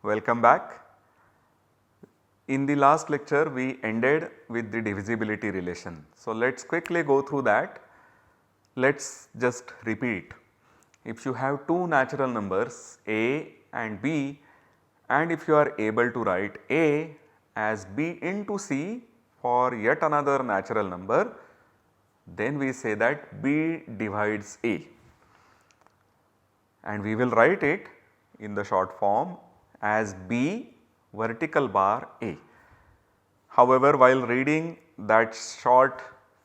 Welcome back. In the last lecture we ended with the divisibility relation. So, let us quickly go through that. Let us just repeat. If you have two natural numbers a and b, and if you are able to write a as b into c for yet another natural number, then we say that b divides a, and we will write it in the short form as b vertical bar a. However, while reading that short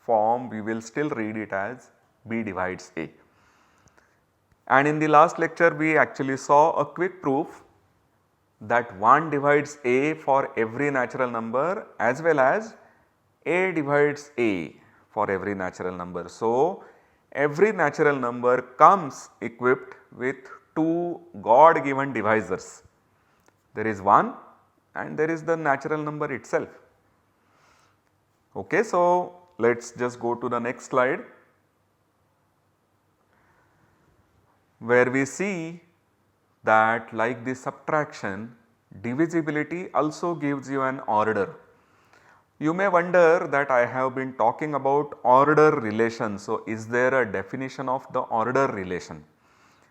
form we will still read it as b divides a. And in the last lecture we actually saw a quick proof that 1 divides a for every natural number as well as a divides a for every natural number. So, every natural number comes equipped with two God given divisors. There is 1 and there is the natural number itself. Okay, so let us just go to the next slide, where we see that like the subtraction, divisibility also gives you an order. You may wonder that I have been talking about order relation. So, is there a definition of the order relation?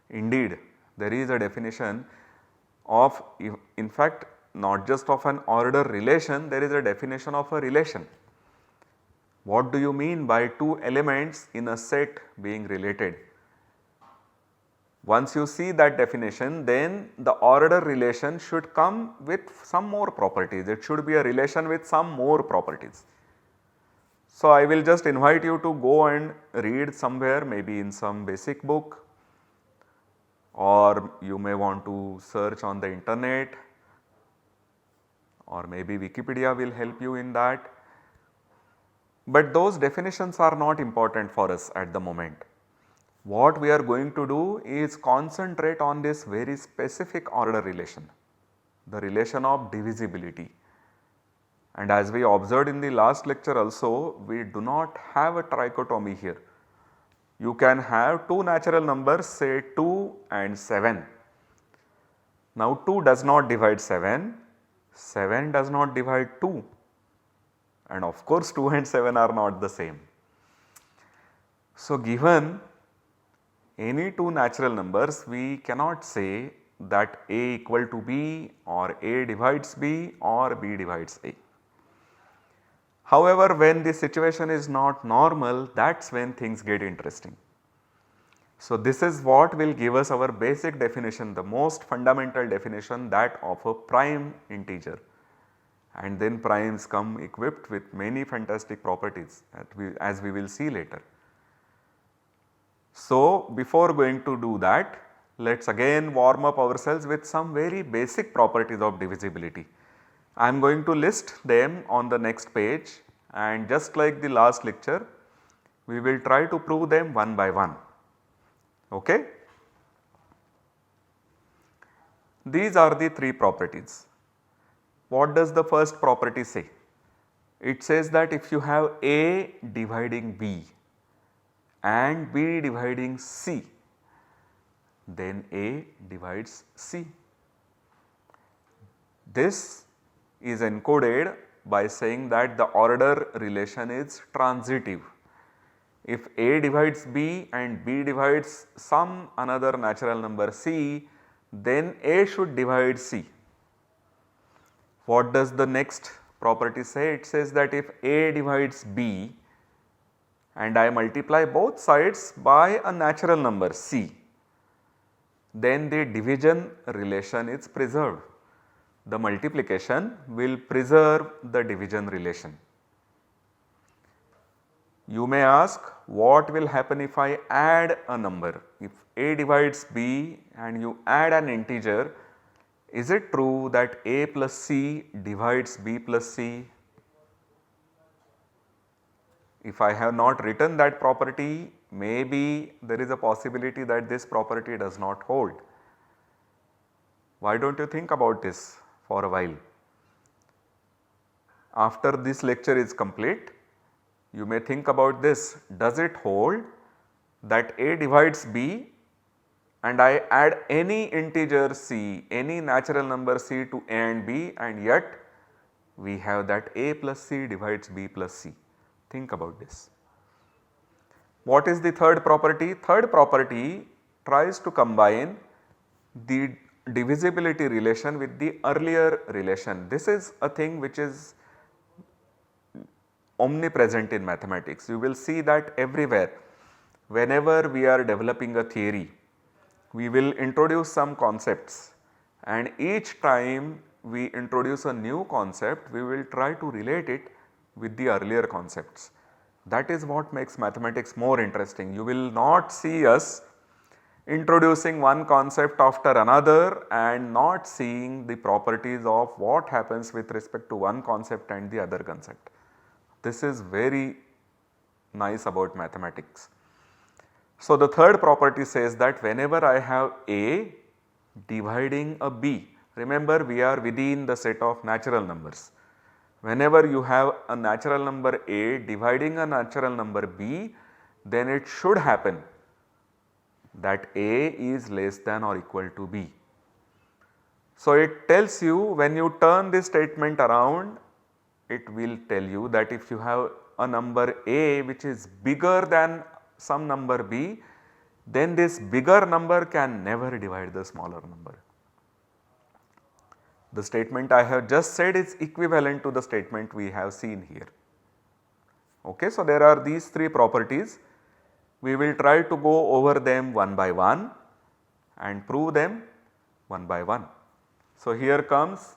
Indeed, there is a definition of, in fact not just of an order relation, there is a definition of a relation. What do you mean by two elements in a set being related? Once you see that definition, then the order relation should come with some more properties. It should be a relation with some more properties. So, I will just invite you to go and read somewhere, maybe in some basic book, or you may want to search on the internet, or maybe Wikipedia will help you in that. But those definitions are not important for us at the moment. What we are going to do is concentrate on this very specific order relation, the relation of divisibility. And as we observed in the last lecture also, we do not have a trichotomy here. You can have two natural numbers, say 2 and 7. Now 2 does not divide 7, 7 does not divide 2, and of course 2 and 7 are not the same. So, given any two natural numbers, we cannot say that a equal to b or a divides b or b divides a. However, when the situation is not normal, that is when things get interesting. So, this is what will give us our basic definition, the most fundamental definition, that of a prime integer, and then primes come equipped with many fantastic properties as we will see later. So, before going to do that, let us again warm up ourselves with some very basic properties of divisibility. I am going to list them on the next page, and just like the last lecture, we will try to prove them one by one. Okay? These are the three properties. What does the first property say? It says that if you have A dividing B and B dividing C, then A divides C. This is encoded by saying that the order relation is transitive. If A divides B and B divides some another natural number C, then A should divide C. What does the next property say? It says that if A divides B and I multiply both sides by a natural number C, then the division relation is preserved. The multiplication will preserve the division relation. You may ask, what will happen if I add a number? If A divides B and you add an integer, is it true that A plus C divides B plus C? If I have not written that property, maybe there is a possibility that this property does not hold. Why do not you think about this for a while? After this lecture is complete, you may think about this: does it hold that A divides B and I add any integer c, any natural number c to a and b, and yet we have that a plus c divides b plus c. Think about this. What is the third property? Third property tries to combine the divisibility relation with the earlier relation. This is a thing which is omnipresent in mathematics. You will see that everywhere. Whenever we are developing a theory, we will introduce some concepts, and each time we introduce a new concept, we will try to relate it with the earlier concepts. That is what makes mathematics more interesting. You will not see us introducing one concept after another and not seeing the properties of what happens with respect to one concept and the other concept. This is very nice about mathematics. So, the third property says that whenever I have A dividing a B, remember we are within the set of natural numbers. Whenever you have a natural number A dividing a natural number B, then it should happen that A is less than or equal to B. So, it tells you, when you turn this statement around, it will tell you that if you have a number A which is bigger than some number B, then this bigger number can never divide the smaller number. The statement I have just said is equivalent to the statement we have seen here. Okay, so, there are these three properties. We will try to go over them one by one and prove them one by one. So, here comes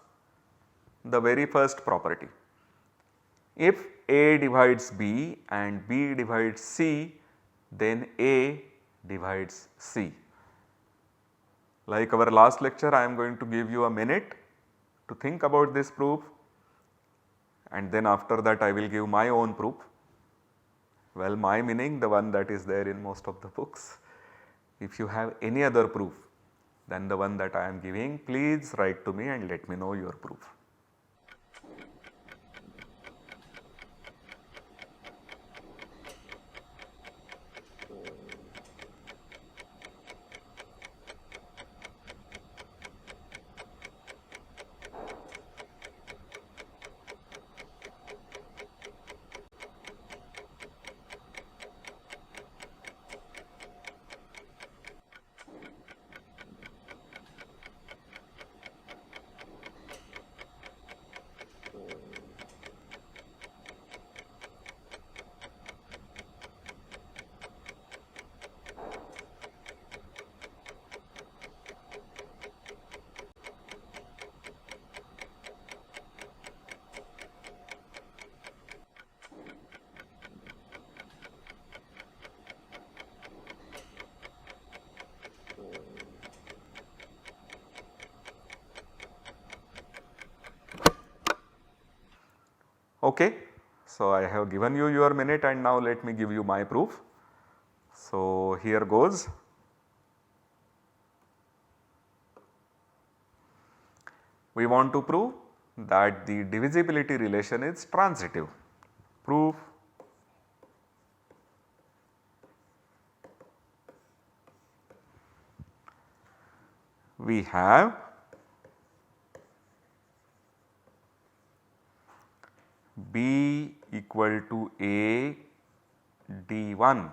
the very first property. If A divides B and B divides C, then A divides C. Like our last lecture, I am going to give you a minute to think about this proof, and then after that I will give my own proof. Well, my meaning the one that is there in most of the books. If you have any other proof than the one that I am giving, please write to me and let me know your proof. Okay. So, I have given you your minute and now let me give you my proof. So, here goes. We want to prove that the divisibility relation is transitive. Proof. We have B equal to A D1.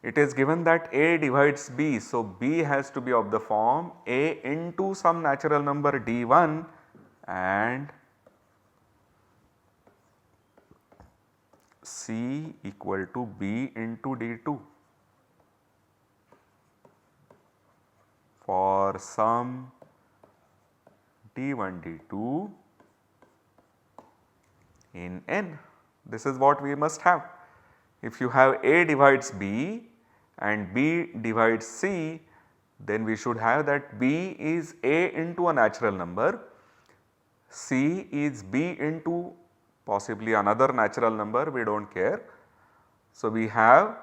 It is given that A divides B. So, B has to be of the form A into some natural number D1 and C equal to B into D2 for some D1 D2 in N. This is what we must have. If you have A divides B and B divides C, then we should have that B is A into a natural number, C is B into possibly another natural number, we do not care. So, we have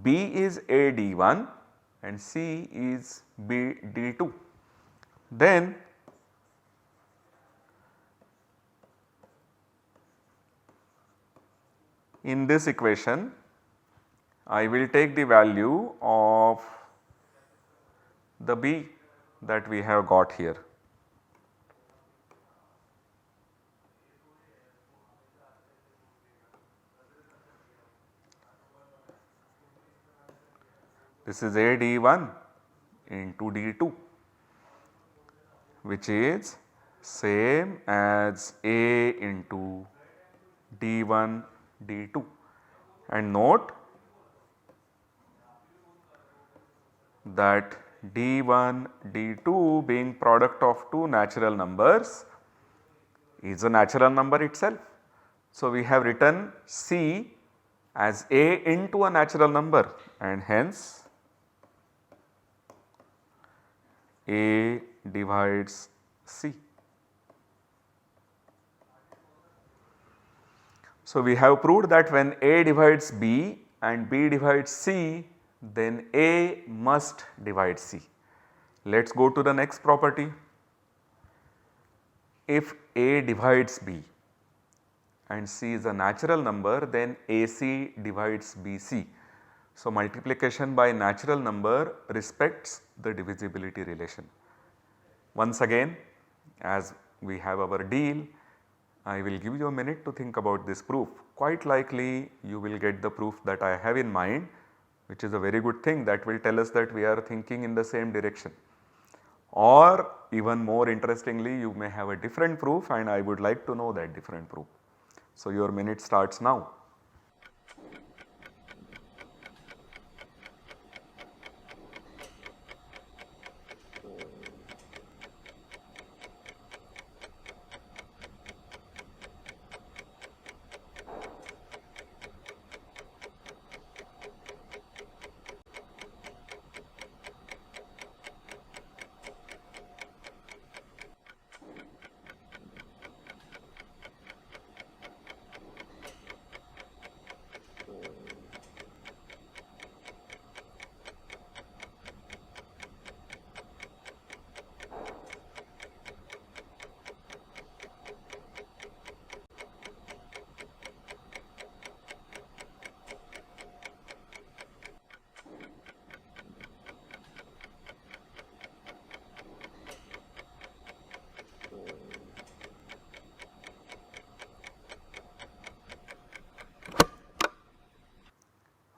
B is A D1 and C is B D2. Then in this equation, I will take the value of the B that we have got here. This is A D1 into D2, which is same as A into D1 D2, and note that D1 D2 being product of two natural numbers is a natural number itself. So, we have written C as A into a natural number, and hence A divides C. So, we have proved that when A divides B and B divides C, then A must divide C. Let us go to the next property. If A divides B and C is a natural number, then AC divides BC. So, multiplication by natural number respects the divisibility relation. Once again, as we have our deal, I will give you a minute to think about this proof. Quite likely you will get the proof that I have in mind, which is a very good thing, that will tell us that we are thinking in the same direction. Or even more interestingly, you may have a different proof and I would like to know that different proof. So, your minute starts now.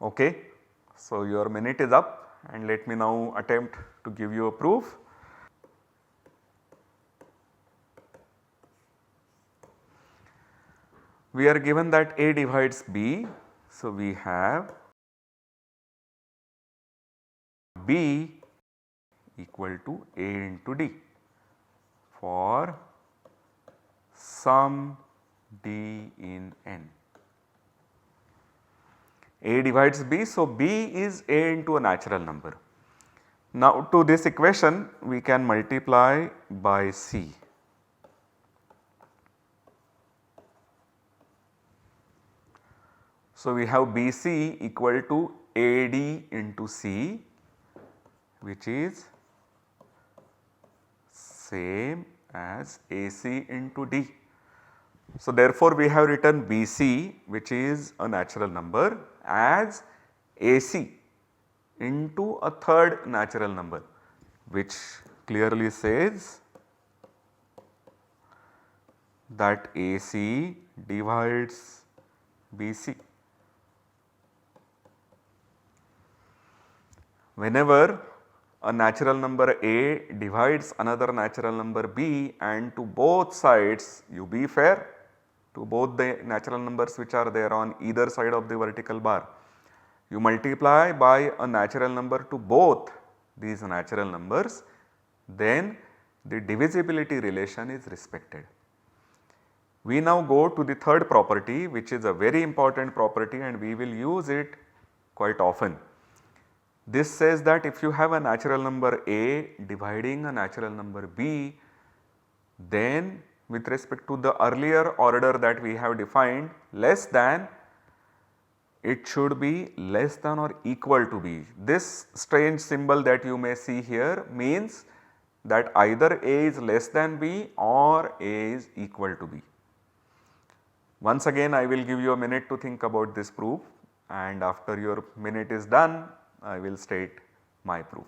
Okay. So, your minute is up and let me now attempt to give you a proof. We are given that A divides B. So, we have B equal to A into D for some D in N. A divides B, so B is A into a natural number. Now, to this equation we can multiply by C. So, we have BC equal to AD into C, which is same as AC into D. So, therefore, we have written BC, which is a natural number, as AC into a third natural number, which clearly says that AC divides BC. Whenever a natural number A divides another natural number B, and to both sides, you be fair to both the natural numbers which are there on either side of the vertical bar, you multiply by a natural number to both these natural numbers, then the divisibility relation is respected. We now go to the third property, which is a very important property and we will use it quite often. This says that if you have a natural number A dividing a natural number B, then with respect to the earlier order that we have defined, less than, it should be less than or equal to B. This strange symbol that you may see here means that either A is less than B or A is equal to B. Once again I will give you a minute to think about this proof, and after your minute is done I will state my proof.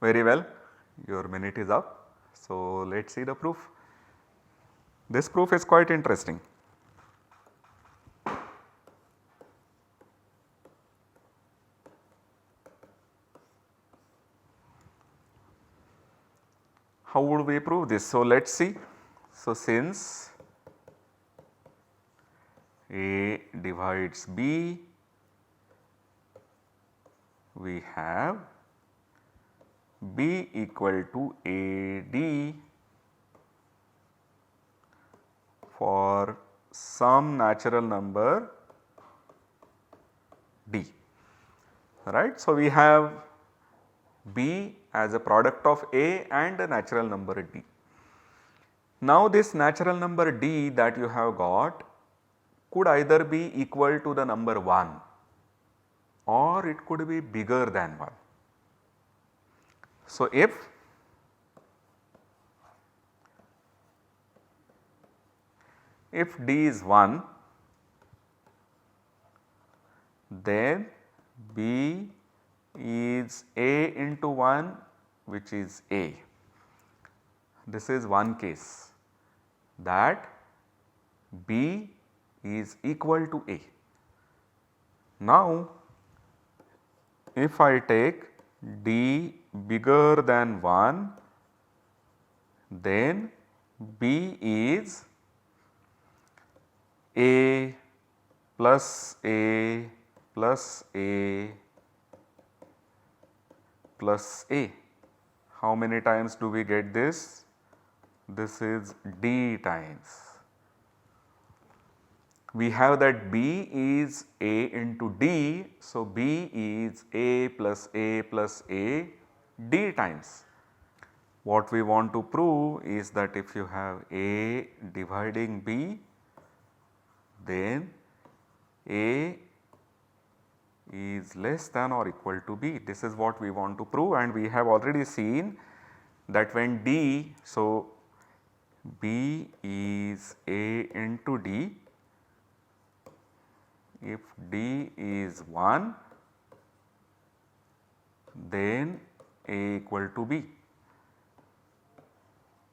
Very well, your minute is up. So, let us see the proof. This proof is quite interesting. How would we prove this? So, let us see. So, since A divides B, we have B equal to AD for some natural number D, right. So, we have B as a product of A and a natural number D. Now, this natural number D that you have got could either be equal to the number 1 or it could be bigger than 1. So, if D is 1, then B is A into 1, which is A. This is one case that B is equal to A. Now, if I take D bigger than 1, then B is A plus A plus A plus A. How many times do we get this? This is D times. We have that B is A into D. So, B is A plus A plus A D times. What we want to prove is that if you have A dividing B, then A is less than or equal to B. This is what we want to prove, and we have already seen that when D, so B is A into D, if D is 1, then A equal to B.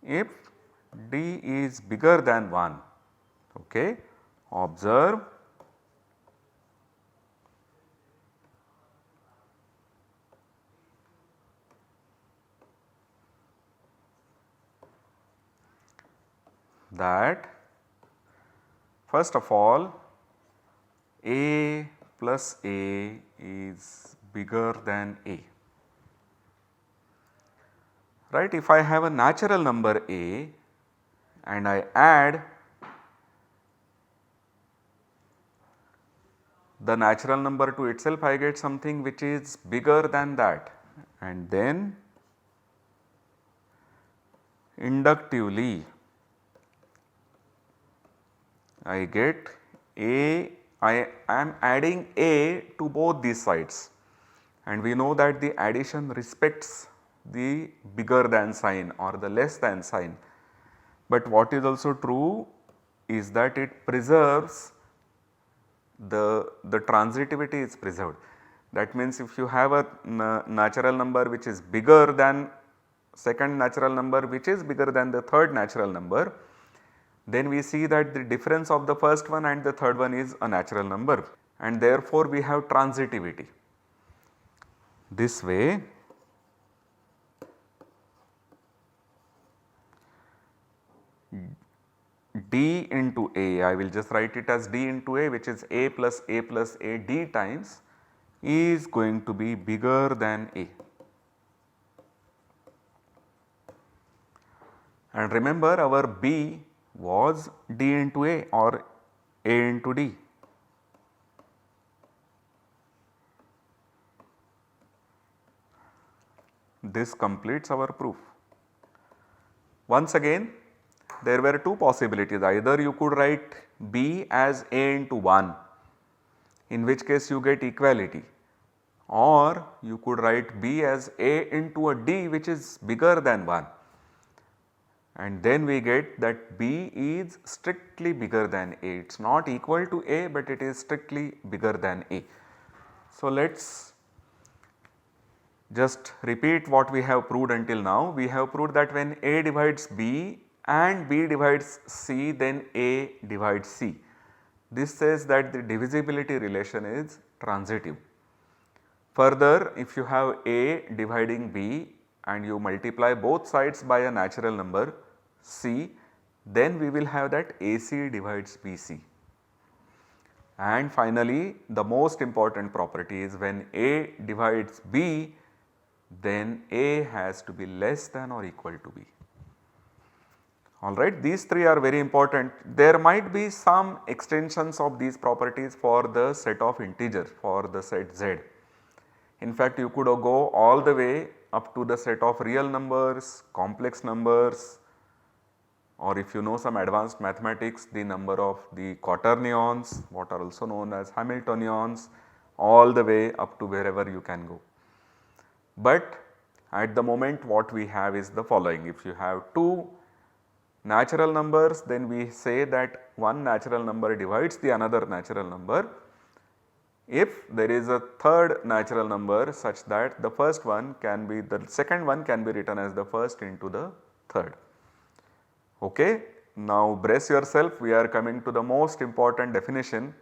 If D is bigger than 1, okay, observe that first of all A plus A is bigger than A, right. If I have a natural number A and I add the natural number to itself, I get something which is bigger than that, and then inductively I get A, I am adding A to both these sides, and we know that the addition respects the bigger than sign or the less than sign. But what is also true is that it preserves the transitivity is preserved. That means if you have a natural number which is bigger than second natural number which is bigger than the third natural number, then we see that the difference of the first one and the third one is a natural number, and therefore we have transitivity. This way D into A, I will just write it as D into A, which is A plus A D times, is going to be bigger than A. And remember, our B was D into A or A into D. This completes our proof. Once again, there were two possibilities. Either you could write B as A into 1, in which case you get equality, or you could write B as A into a D which is bigger than 1, and then we get that B is strictly bigger than A. It is not equal to A, but it is strictly bigger than A. So, let us Just repeat what we have proved until now. We have proved that when A divides B and B divides C, then A divides C. This says that the divisibility relation is transitive. Further, if you have A dividing B and you multiply both sides by a natural number C, then we will have that AC divides BC. And finally, the most important property is when A divides B, then A has to be less than or equal to B. Alright, these three are very important. There might be some extensions of these properties for the set of integers, for the set Z. In fact, you could go all the way up to the set of real numbers, complex numbers, or if you know some advanced mathematics, the number of the quaternions, what are also known as Hamiltonians, all the way up to wherever you can go. But at the moment what we have is the following: if you have two natural numbers, then we say that one natural number divides the another natural number if there is a third natural number such that the first one can be, the second one can be written as the first into the third. Okay. Now brace yourself, we are coming to the most important definition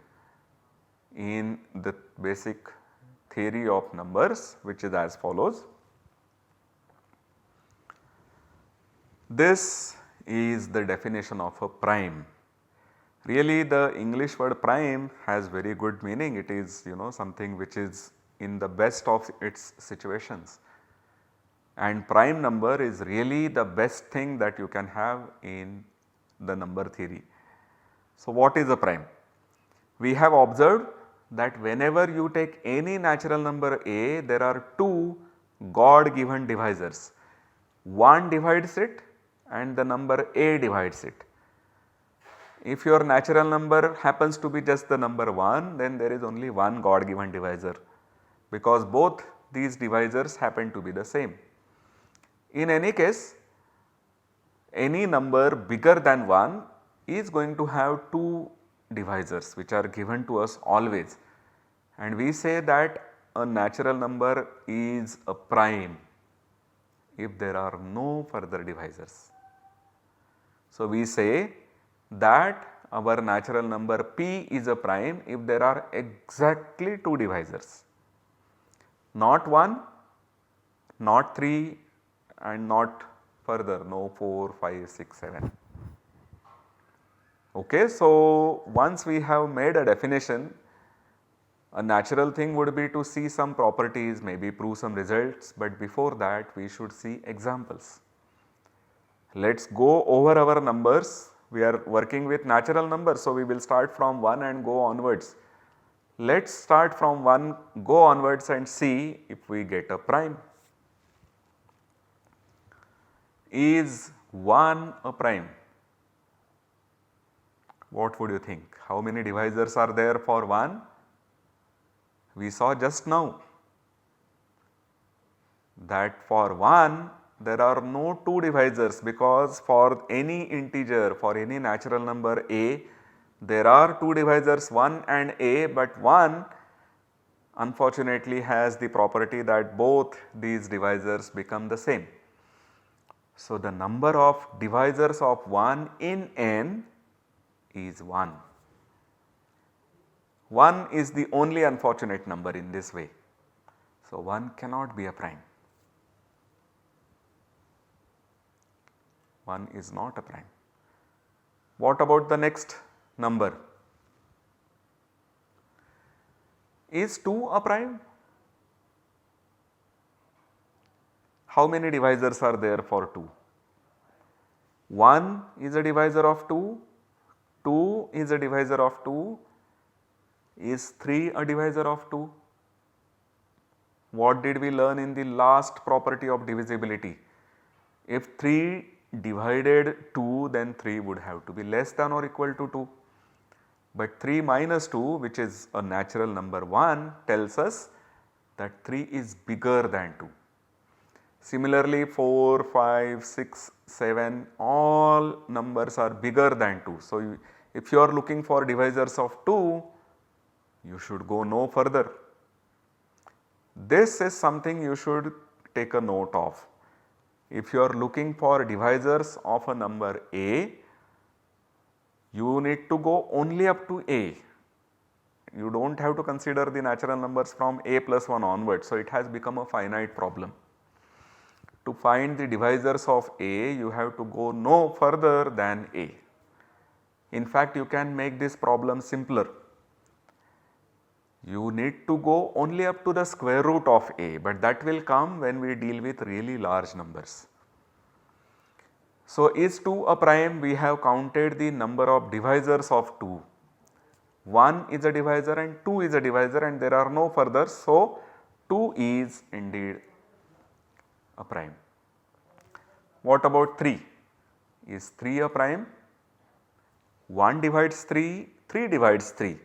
in the basic theory of numbers, which is as follows. This is the definition of a prime. Really the English word prime has very good meaning. It is something which is in the best of its situations, and prime number is really the best thing that you can have in the number theory. So what is a prime? We have observed that whenever you take any natural number A, there are two God given divisors. One divides it and the number A divides it. If your natural number happens to be just the number 1, then there is only one God given divisor, because both these divisors happen to be the same. In any case, any number bigger than 1 is going to have two divisors which are given to us always, and we say that a natural number is a prime if there are no further divisors. So we say that our natural number P is a prime if there are exactly two divisors, not 1, not 3 and not further, no 4, 5, 6, 7. Okay, so once we have made a definition, a natural thing would be to see some properties, maybe prove some results, but before that we should see examples. Let us go over our numbers. We are working with natural numbers, so we will start from 1 and go onwards. Let us start from 1, go onwards and see if we get a prime. Is 1 a prime? What would you think? How many divisors are there for 1? We saw just now that for 1 there are no two divisors, because for any integer, for any natural number A, there are two divisors 1 and A, but 1 unfortunately has the property that both these divisors become the same. So the number of divisors of 1 in n is 1. 1 is the only unfortunate number in this way. So 1 cannot be a prime. 1 is not a prime. What about the next number? Is 2 a prime? How many divisors are there for 2? 1 is a divisor of 2, 2 is a divisor of 2, is 3 a divisor of 2? What did we learn in the last property of divisibility? If 3 divided 2, then 3 would have to be less than or equal to 2. But 3 minus 2, which is a natural number 1, tells us that 3 is bigger than 2. Similarly 4, 5, 6, 7, all numbers are bigger than 2. So if you are looking for divisors of 2, you should go no further. This is something you should take a note of. If you are looking for divisors of a number a, you need to go only up to a. You do not have to consider the natural numbers from a plus 1 onwards. So, it has become a finite problem. To find the divisors of a, you have to go no further than a. In fact, you can make this problem simpler. You need to go only up to the square root of a, but that will come when we deal with really large numbers. So, is 2 a prime? We have counted the number of divisors of 2. 1 is a divisor and 2 is a divisor, and there are no further. So, 2 is indeed a prime. What about 3? Is 3 a prime? 1 divides 3, 3 divides 3.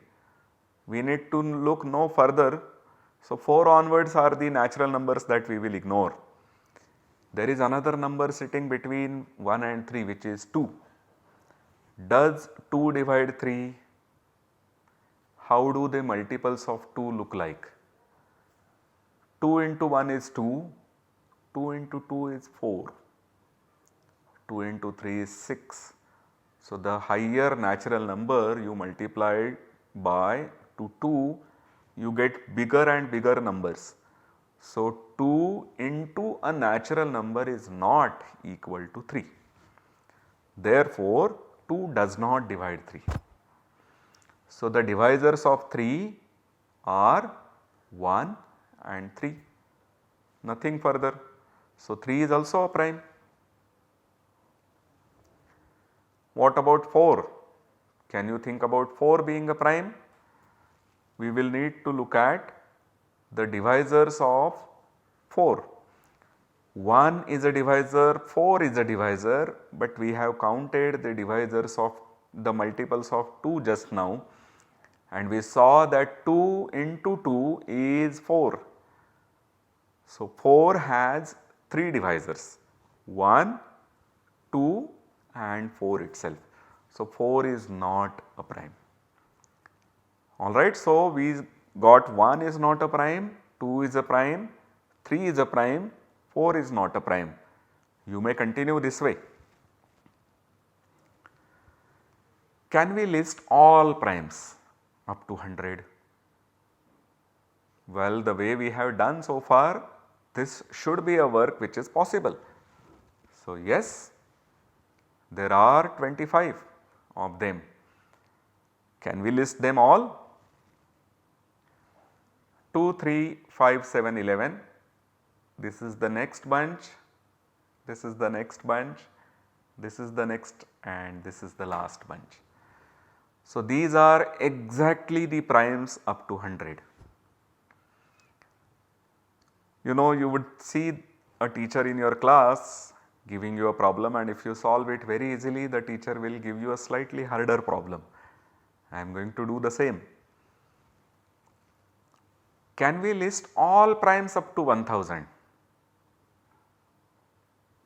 We need to look no further. So, 4 onwards are the natural numbers that we will ignore. There is another number sitting between 1 and 3, which is 2. Does 2 divide 3? How do the multiples of 2 look like? 2 into 1 is 2, 2 into 2 is 4, 2 into 3 is 6. So, the higher natural number you multiply by to 2, you get bigger and bigger numbers. So, 2 into a natural number is not equal to 3. Therefore, 2 does not divide 3. So, the divisors of 3 are 1 and 3, nothing further. So, 3 is also a prime. What about 4? Can you think about 4 being a prime? We will need to look at the divisors of 4. 1 is a divisor, 4 is a divisor, but we have counted the divisors of the multiples of 2 just now, and we saw that 2 into 2 is 4. So, 4 has 3 divisors, 1, 2 and 4 itself. So, 4 is not a prime. Alright, so we got 1 is not a prime, 2 is a prime, 3 is a prime, 4 is not a prime. You may continue this way. Can we list all primes up to 100? Well, the way we have done so far, this should be a work which is possible. So, yes, there are 25 of them. Can we list them all? 2, 3, 5, 7, 11. This is the next bunch, this is the next bunch, this is the next, and this is the last bunch. So, these are exactly the primes up to 100. You know, you would see a teacher in your class giving you a problem, and if you solve it very easily, the teacher will give you a slightly harder problem. I am going to do the same. Can we list all primes up to 1000?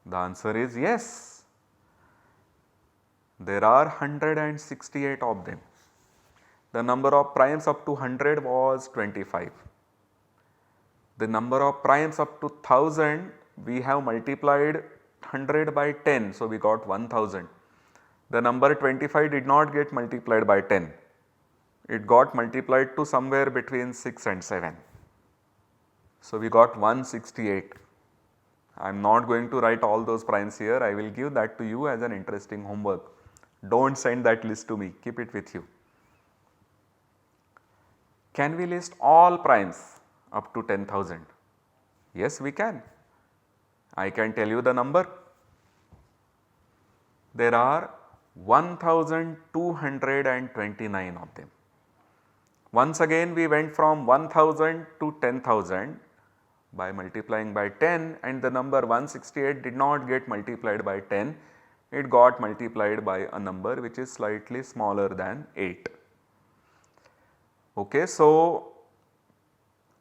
The answer is yes. There are 168 of them. The number of primes up to 100 was 25. The number of primes up to 1000, we have multiplied 100 by 10, so we got 1000. The number 25 did not get multiplied by 10, it got multiplied to somewhere between 6 and 7. So, we got 168. I am not going to write all those primes here, I will give that to you as an interesting homework. Do not send that list to me, keep it with you. Can we list all primes up to 10,000? Yes, we can. I can tell you the number. There are 1229 of them. Once again we went from 1000 to 10,000 by multiplying by 10, and the number 168 did not get multiplied by 10, it got multiplied by a number which is slightly smaller than 8. Okay, so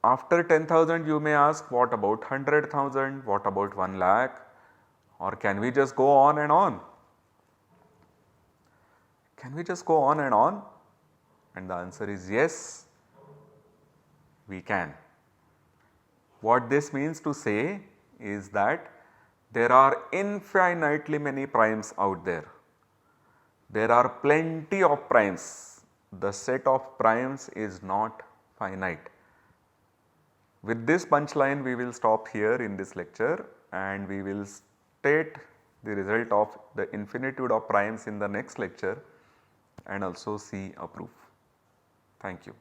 after 10,000 you may ask, what about 100,000, what about 1 lakh, or can we just go on and on? Can we just go on and on? And the answer is yes, we can. What this means to say is that there are infinitely many primes out there. There are plenty of primes. The set of primes is not finite. With this punchline we will stop here in this lecture, and we will state the result of the infinitude of primes in the next lecture and also see a proof. Thank you.